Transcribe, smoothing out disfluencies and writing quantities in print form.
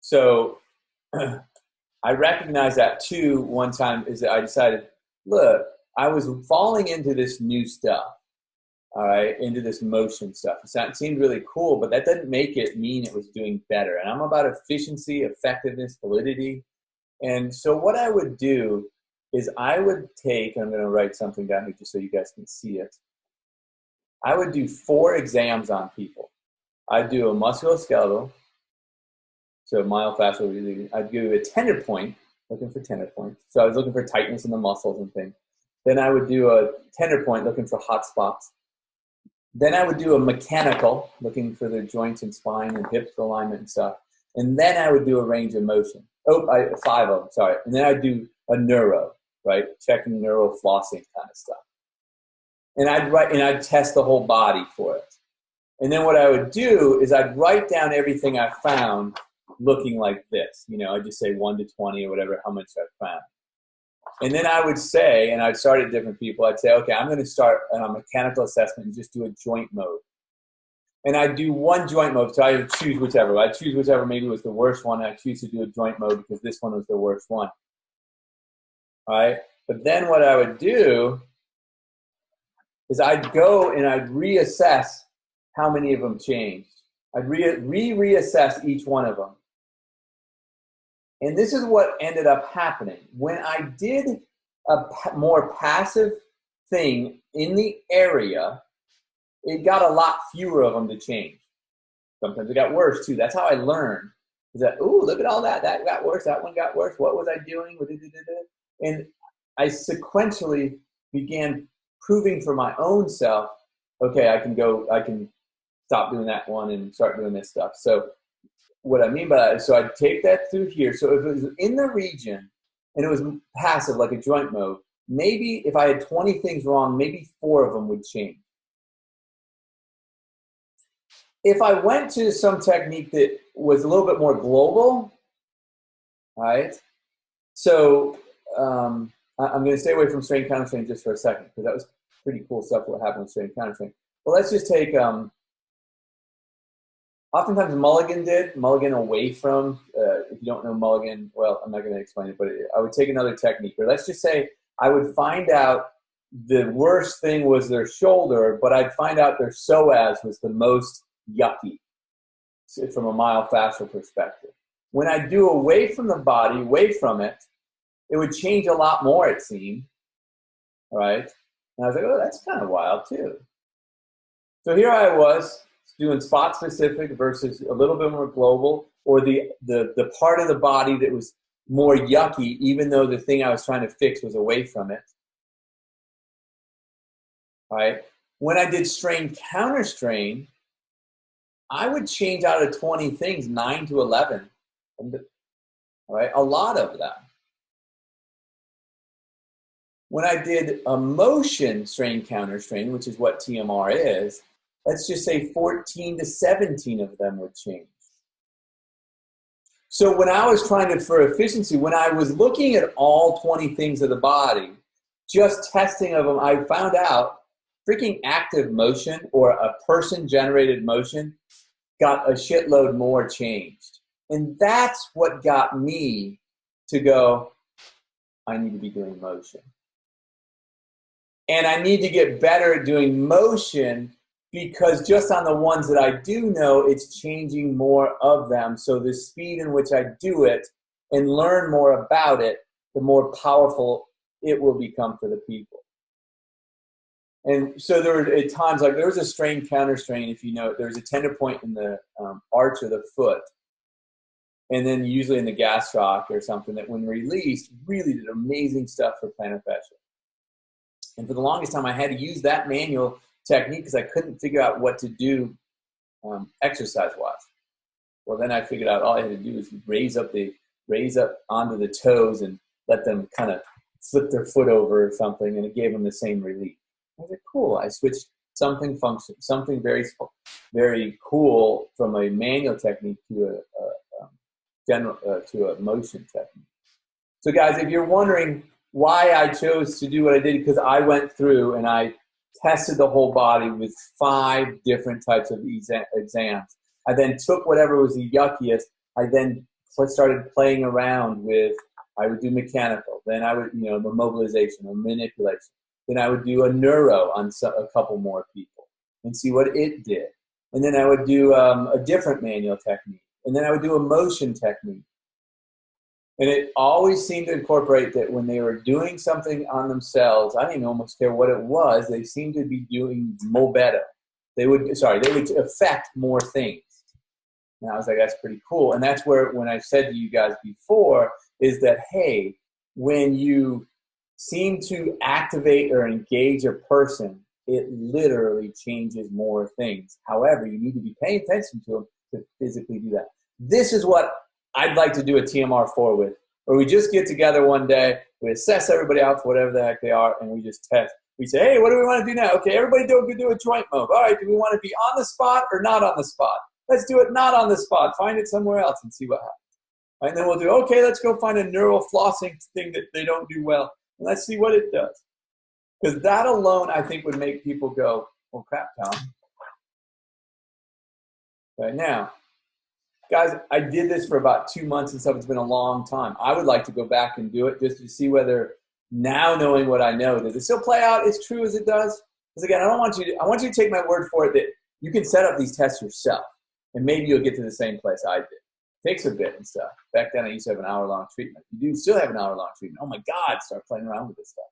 So I recognized that too one time is that I decided, look, I was falling into this new stuff, all right, into this motion stuff. It seemed really cool, but that doesn't make it mean it was doing better. And I'm about efficiency, effectiveness, validity. And so what I would do is I would take, I'm going to write something down here just so you guys can see it. I would do 4 exams on people. I'd do a musculoskeletal, so myofascial. I'd do a tender point, looking for tender points. So I was looking for tightness in the muscles and things. Then I would do a tender point, looking for hot spots. Then I would do a mechanical, looking for the joints and spine and hip alignment and stuff. And then I would do a range of motion. 5 of them, sorry. And then I'd do a neuro, right? Checking neuro flossing kind of stuff. And I'd test the whole body for it. And then what I would do is I'd write down everything I found looking like this. I'd just say 1 to 20 or whatever, how much I found. And then I would say, and I'd start at different people, I'd say, okay, I'm going to start on a mechanical assessment and just do a joint mode. And I'd do 1 joint mode, so I would choose whichever. I'd choose whichever maybe was the worst one, and I'd choose to do a joint mode because this one was the worst one. All right? But then what I would do is I'd go and I'd reassess how many of them changed. I'd reassess each one of them. And this is what ended up happening. When I did a more passive thing in the area, it got a lot fewer of them to change. Sometimes it got worse too. That's how I learned. Is that, ooh, look at all that. That got worse. That one got worse. What was I doing? And I sequentially began proving for my own self, okay, I can stop doing that one and start doing this stuff. So what I mean by that is, so I'd take that through here. So if it was in the region and it was passive, like a joint mode, maybe if I had 20 things wrong, maybe 4 of them would change. If I went to some technique that was a little bit more global, right? So I'm going to stay away from strength counter strength just for a second, because that was pretty cool stuff what happened with strength counter strength. But let's just take, oftentimes Mulligan away from, if you don't know Mulligan, well, I'm not going to explain it, but I would take another technique. Or let's just say I would find out the worst thing was their shoulder, but I'd find out their psoas was the most yucky from a myofascial perspective. When I do away from the body, away from it, it would change a lot more, it seemed, right? And I was like, oh, that's kind of wild too. So here I was doing spot specific versus a little bit more global, or the part of the body that was more yucky, even though the thing I was trying to fix was away from it. All right. When I did strain counter strain, I would change out of 20 things, 9 to 11. All right, a lot of them. When I did a motion strain counter strain, which is what TMR is, let's just say 14 to 17 of them would change. So when I was trying to, for efficiency, when I was looking at all 20 things of the body, just testing of them, I found out freaking active motion or a person-generated motion got a shitload more changed. And that's what got me to go, I need to be doing motion. And I need to get better at doing motion, because just on the ones that I do know, it's changing more of them. So the speed in which I do it and learn more about it, the more powerful it will become for the people. And so there were at times, like there was a strain counter strain, if you know, there's a tender point in the arch of the foot. And then usually in the gastroc or something that when released really did amazing stuff for plantar fascia. And for the longest time, I had to use that manual technique because I couldn't figure out what to do exercise-wise. Well, then I figured out all I had to do was raise up onto the toes and let them kind of flip their foot over or something, and it gave them the same relief. I was like, cool. I switched something very, very cool from a manual technique to a motion technique. So, guys, if you're wondering why I chose to do what I did, because I went through and I tested the whole body with 5 different types of exams. I then took whatever was the yuckiest. I then started playing around with, I would do mechanical, then I would, the mobilization or manipulation. Then I would do a neuro on a couple more people and see what it did. And then I would do a different manual technique. And then I would do a motion technique. And it always seemed to incorporate that when they were doing something on themselves, I didn't almost care what it was, they seemed to be doing more better. They would affect more things. And I was like, that's pretty cool. And that's where, when I said to you guys before, is that, hey, when you seem to activate or engage a person, it literally changes more things. However, you need to be paying attention to them to physically do that. This is what I'd like to do a TMR4 with, where we just get together one day, we assess everybody out for whatever the heck they are, and we just test. We say, hey, what do we want to do now? Okay, everybody do a joint move. All right, do we want to be on the spot or not on the spot? Let's do it not on the spot. Find it somewhere else and see what happens. And then we'll do, okay, let's go find a neural flossing thing that they don't do well, and let's see what it does. Because that alone, I think, would make people go, well, crap, Tom. Right now, guys, I did this for about 2 months and stuff. It's been a long time. I would like to go back and do it just to see whether, now knowing what I know, does it still play out as true as it does? Because again, I want you to take my word for it that you can set up these tests yourself, and maybe you'll get to the same place I did. It takes a bit and stuff. Back then, I used to have an hour-long treatment. You do still have an hour-long treatment. Oh my God, start playing around with this stuff.